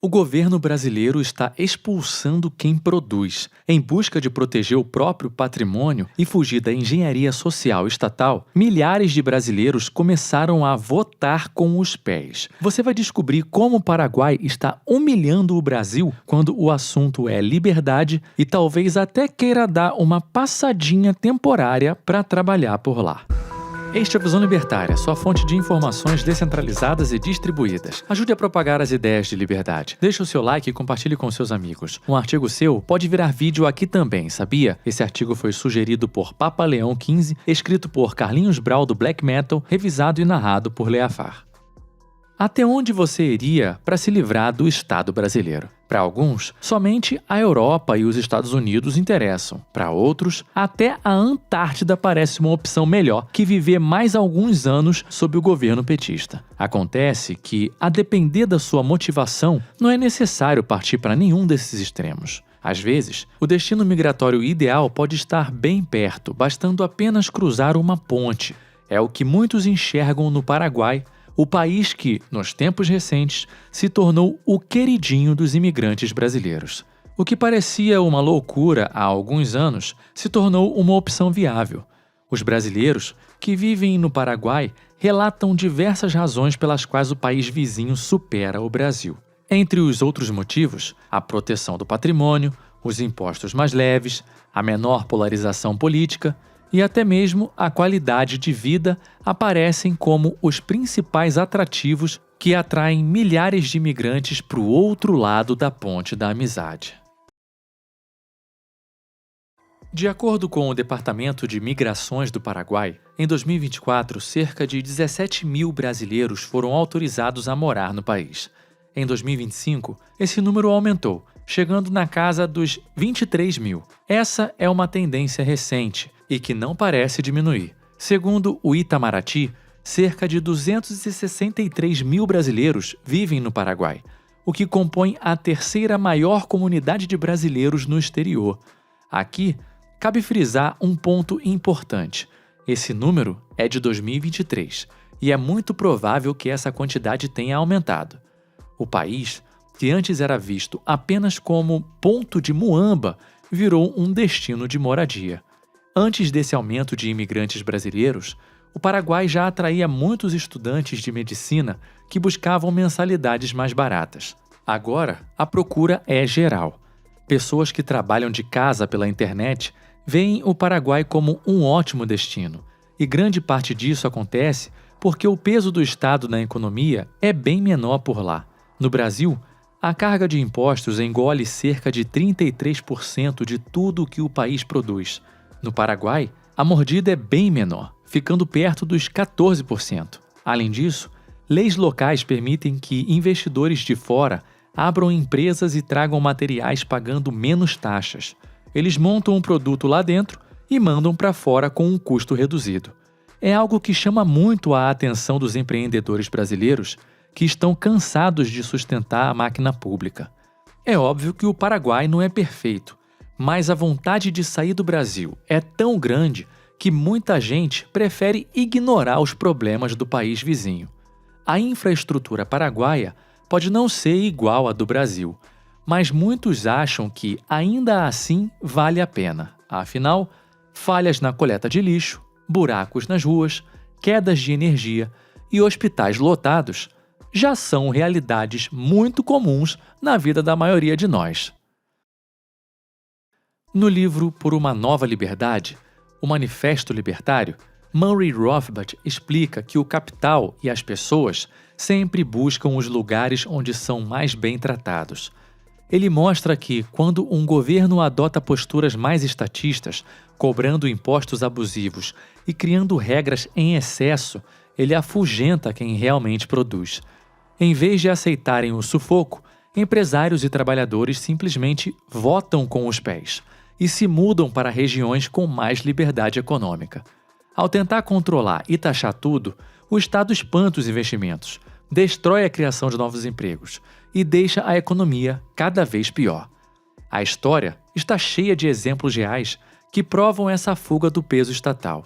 O governo brasileiro está expulsando quem produz. Em busca de proteger o próprio patrimônio e fugir da engenharia social estatal, milhares de brasileiros começaram a votar com os pés. Você vai descobrir como o Paraguai está humilhando o Brasil quando o assunto é liberdade e talvez até queira dar uma passadinha temporária para trabalhar por lá. Este é a Visão Libertária, sua fonte de informações descentralizadas e distribuídas. Ajude a propagar as ideias de liberdade. Deixe o seu like e compartilhe com seus amigos. Um artigo seu pode virar vídeo aqui também, sabia? Esse artigo foi sugerido por Papa Leão XV, escrito por Carlinhos Brau do Black Metal, revisado e narrado por Leafar. Até onde você iria para se livrar do Estado brasileiro? Para alguns, somente a Europa e os Estados Unidos interessam. Para outros, até a Antártida parece uma opção melhor que viver mais alguns anos sob o governo petista. Acontece que, a depender da sua motivação, não é necessário partir para nenhum desses extremos. Às vezes, o destino migratório ideal pode estar bem perto, bastando apenas cruzar uma ponte. É o que muitos enxergam no Paraguai, o país que, nos tempos recentes, se tornou o queridinho dos imigrantes brasileiros. O que parecia uma loucura há alguns anos se tornou uma opção viável. Os brasileiros que vivem no Paraguai relatam diversas razões pelas quais o país vizinho supera o Brasil. Entre os outros motivos, a proteção do patrimônio, os impostos mais leves, a menor polarização política e até mesmo a qualidade de vida aparecem como os principais atrativos que atraem milhares de imigrantes para o outro lado da ponte da amizade. De acordo com o Departamento de Migrações do Paraguai, em 2024, cerca de 17 mil brasileiros foram autorizados a morar no país. Em 2025, esse número aumentou, chegando na casa dos 23 mil. Essa é uma tendência recente e que não parece diminuir. Segundo o Itamaraty, cerca de 263 mil brasileiros vivem no Paraguai, o que compõe a terceira maior comunidade de brasileiros no exterior. Aqui, cabe frisar um ponto importante. Esse número é de 2023 e é muito provável que essa quantidade tenha aumentado. O país, que antes era visto apenas como ponto de muamba, virou um destino de moradia. Antes desse aumento de imigrantes brasileiros, o Paraguai já atraía muitos estudantes de medicina que buscavam mensalidades mais baratas. Agora, a procura é geral. Pessoas que trabalham de casa pela internet veem o Paraguai como um ótimo destino, e grande parte disso acontece porque o peso do Estado na economia é bem menor por lá. No Brasil, a carga de impostos engole cerca de 33% de tudo o que o país produz. No Paraguai, a mordida é bem menor, ficando perto dos 14%. Além disso, leis locais permitem que investidores de fora abram empresas e tragam materiais pagando menos taxas. Eles montam um produto lá dentro e mandam para fora com um custo reduzido. É algo que chama muito a atenção dos empreendedores brasileiros que estão cansados de sustentar a máquina pública. É óbvio que o Paraguai não é perfeito, mas a vontade de sair do Brasil é tão grande que muita gente prefere ignorar os problemas do país vizinho. A infraestrutura paraguaia pode não ser igual à do Brasil, mas muitos acham que, ainda assim, vale a pena. Afinal, falhas na coleta de lixo, buracos nas ruas, quedas de energia e hospitais lotados já são realidades muito comuns na vida da maioria de nós. No livro Por uma Nova Liberdade, o Manifesto Libertário, Murray Rothbard explica que o capital e as pessoas sempre buscam os lugares onde são mais bem tratados. Ele mostra que, quando um governo adota posturas mais estatistas, cobrando impostos abusivos e criando regras em excesso, ele afugenta quem realmente produz. Em vez de aceitarem o sufoco, empresários e trabalhadores simplesmente votam com os pés e se mudam para regiões com mais liberdade econômica. Ao tentar controlar e taxar tudo, o Estado espanta os investimentos, destrói a criação de novos empregos e deixa a economia cada vez pior. A história está cheia de exemplos reais que provam essa fuga do peso estatal.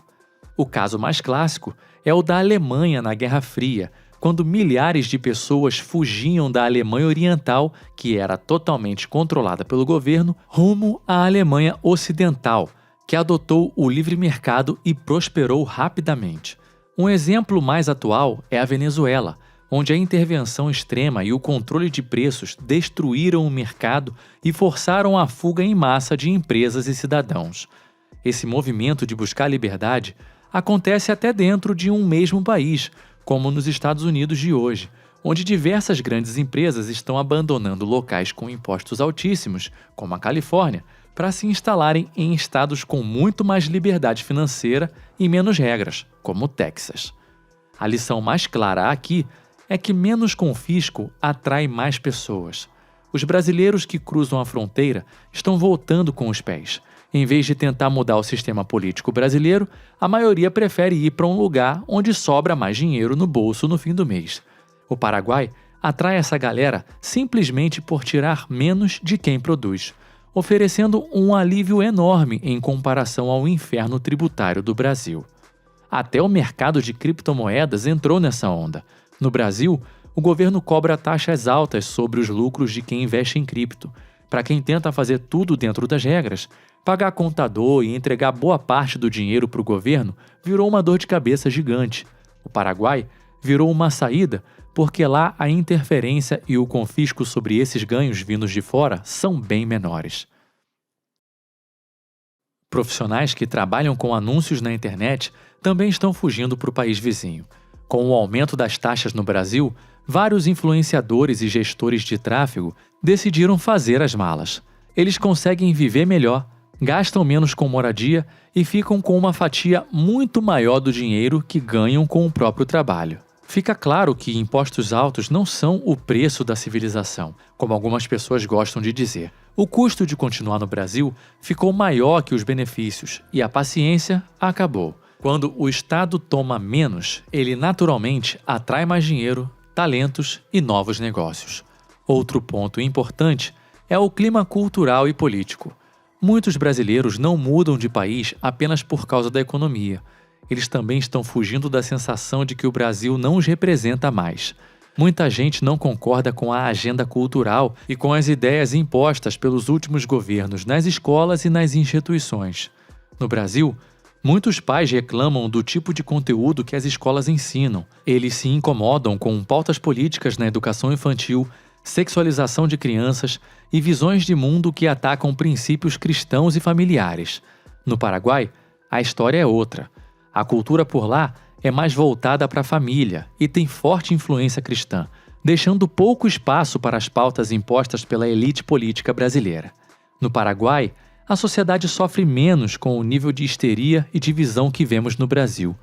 O caso mais clássico é o da Alemanha na Guerra Fria, quando milhares de pessoas fugiam da Alemanha Oriental, que era totalmente controlada pelo governo, rumo à Alemanha Ocidental, que adotou o livre mercado e prosperou rapidamente. Um exemplo mais atual é a Venezuela, onde a intervenção extrema e o controle de preços destruíram o mercado e forçaram a fuga em massa de empresas e cidadãos. Esse movimento de buscar liberdade acontece até dentro de um mesmo país, como nos Estados Unidos de hoje, onde diversas grandes empresas estão abandonando locais com impostos altíssimos, como a Califórnia, para se instalarem em estados com muito mais liberdade financeira e menos regras, como o Texas. A lição mais clara aqui é que menos confisco atrai mais pessoas. Os brasileiros que cruzam a fronteira estão voltando com os pés. Em vez de tentar mudar o sistema político brasileiro, a maioria prefere ir para um lugar onde sobra mais dinheiro no bolso no fim do mês. O Paraguai atrai essa galera simplesmente por tirar menos de quem produz, oferecendo um alívio enorme em comparação ao inferno tributário do Brasil. Até o mercado de criptomoedas entrou nessa onda. No Brasil, o governo cobra taxas altas sobre os lucros de quem investe em cripto. Para quem tenta fazer tudo dentro das regras, pagar contador e entregar boa parte do dinheiro para o governo virou uma dor de cabeça gigante. O Paraguai virou uma saída porque lá a interferência e o confisco sobre esses ganhos vindos de fora são bem menores. Profissionais que trabalham com anúncios na internet também estão fugindo para o país vizinho. Com o aumento das taxas no Brasil, vários influenciadores e gestores de tráfego decidiram fazer as malas. Eles conseguem viver melhor, gastam menos com moradia e ficam com uma fatia muito maior do dinheiro que ganham com o próprio trabalho. Fica claro que impostos altos não são o preço da civilização, como algumas pessoas gostam de dizer. O custo de continuar no Brasil ficou maior que os benefícios e a paciência acabou. Quando o Estado toma menos, ele naturalmente atrai mais dinheiro, talentos e novos negócios. Outro ponto importante é o clima cultural e político. Muitos brasileiros não mudam de país apenas por causa da economia. Eles também estão fugindo da sensação de que o Brasil não os representa mais. Muita gente não concorda com a agenda cultural e com as ideias impostas pelos últimos governos nas escolas e nas instituições. No Brasil, muitos pais reclamam do tipo de conteúdo que as escolas ensinam. Eles se incomodam com pautas políticas na educação infantil, sexualização de crianças e visões de mundo que atacam princípios cristãos e familiares. No Paraguai, a história é outra. A cultura por lá é mais voltada para a família e tem forte influência cristã, deixando pouco espaço para as pautas impostas pela elite política brasileira. No Paraguai, a sociedade sofre menos com o nível de histeria e divisão que vemos no Brasil.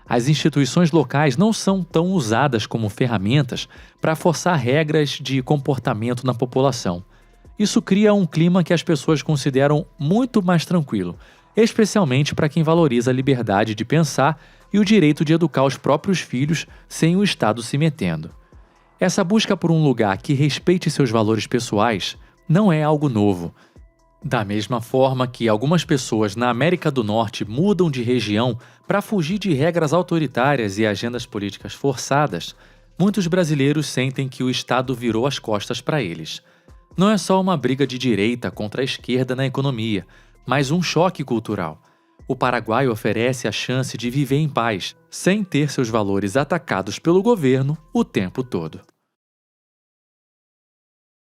As instituições locais não são tão usadas como ferramentas para forçar regras de comportamento na população. Isso cria um clima que as pessoas consideram muito mais tranquilo, especialmente para quem valoriza a liberdade de pensar e o direito de educar os próprios filhos sem o Estado se metendo. Essa busca por um lugar que respeite seus valores pessoais não é algo novo. Da mesma forma que algumas pessoas na América do Norte mudam de região para fugir de regras autoritárias e agendas políticas forçadas, muitos brasileiros sentem que o Estado virou as costas para eles. Não é só uma briga de direita contra a esquerda na economia, mas um choque cultural. O Paraguai oferece a chance de viver em paz, sem ter seus valores atacados pelo governo o tempo todo.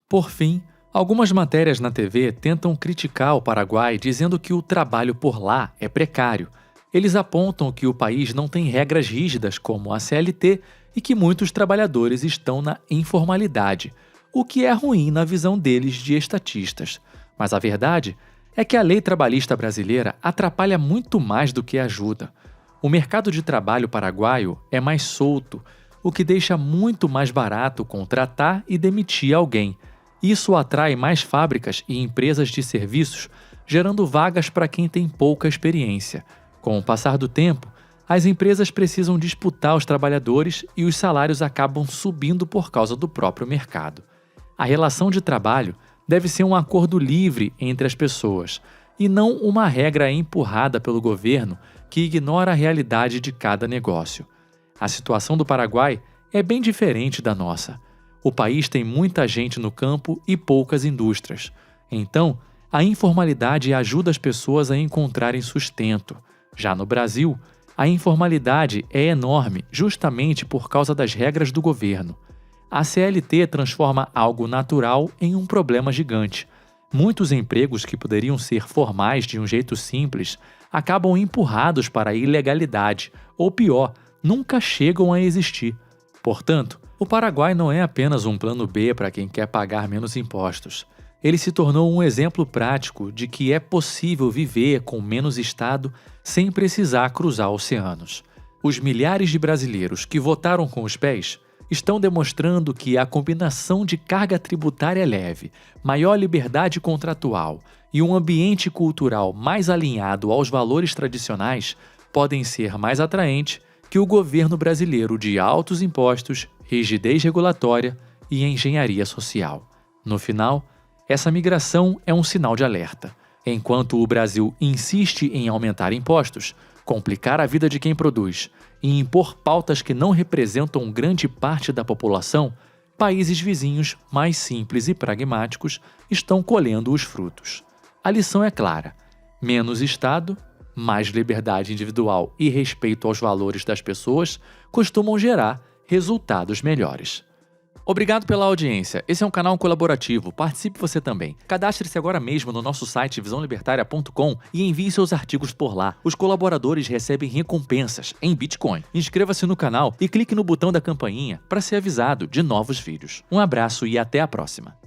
Por fim, algumas matérias na TV tentam criticar o Paraguai dizendo que o trabalho por lá é precário. Eles apontam que o país não tem regras rígidas como a CLT e que muitos trabalhadores estão na informalidade, o que é ruim na visão deles de estatistas. Mas a verdade é que a lei trabalhista brasileira atrapalha muito mais do que ajuda. O mercado de trabalho paraguaio é mais solto, o que deixa muito mais barato contratar e demitir alguém. Isso atrai mais fábricas e empresas de serviços, gerando vagas para quem tem pouca experiência. Com o passar do tempo, as empresas precisam disputar os trabalhadores e os salários acabam subindo por causa do próprio mercado. A relação de trabalho deve ser um acordo livre entre as pessoas, e não uma regra empurrada pelo governo que ignora a realidade de cada negócio. A situação do Paraguai é bem diferente da nossa. O país tem muita gente no campo e poucas indústrias. Então, a informalidade ajuda as pessoas a encontrarem sustento. Já no Brasil, a informalidade é enorme justamente por causa das regras do governo. A CLT transforma algo natural em um problema gigante. Muitos empregos que poderiam ser formais de um jeito simples acabam empurrados para a ilegalidade, ou pior, nunca chegam a existir. Portanto, o Paraguai não é apenas um plano B para quem quer pagar menos impostos. Ele se tornou um exemplo prático de que é possível viver com menos Estado sem precisar cruzar oceanos. Os milhares de brasileiros que votaram com os pés estão demonstrando que a combinação de carga tributária leve, maior liberdade contratual e um ambiente cultural mais alinhado aos valores tradicionais podem ser mais atraente que o governo brasileiro de altos impostos, rigidez regulatória e engenharia social. No final, essa migração é um sinal de alerta. Enquanto o Brasil insiste em aumentar impostos, complicar a vida de quem produz e impor pautas que não representam grande parte da população, países vizinhos mais simples e pragmáticos estão colhendo os frutos. A lição é clara: menos Estado, mais liberdade individual e respeito aos valores das pessoas costumam gerar resultados melhores. Obrigado pela audiência. Esse é um canal colaborativo. Participe você também. Cadastre-se agora mesmo no nosso site visãolibertaria.com e envie seus artigos por lá. Os colaboradores recebem recompensas em Bitcoin. Inscreva-se no canal e clique no botão da campainha para ser avisado de novos vídeos. Um abraço e até a próxima.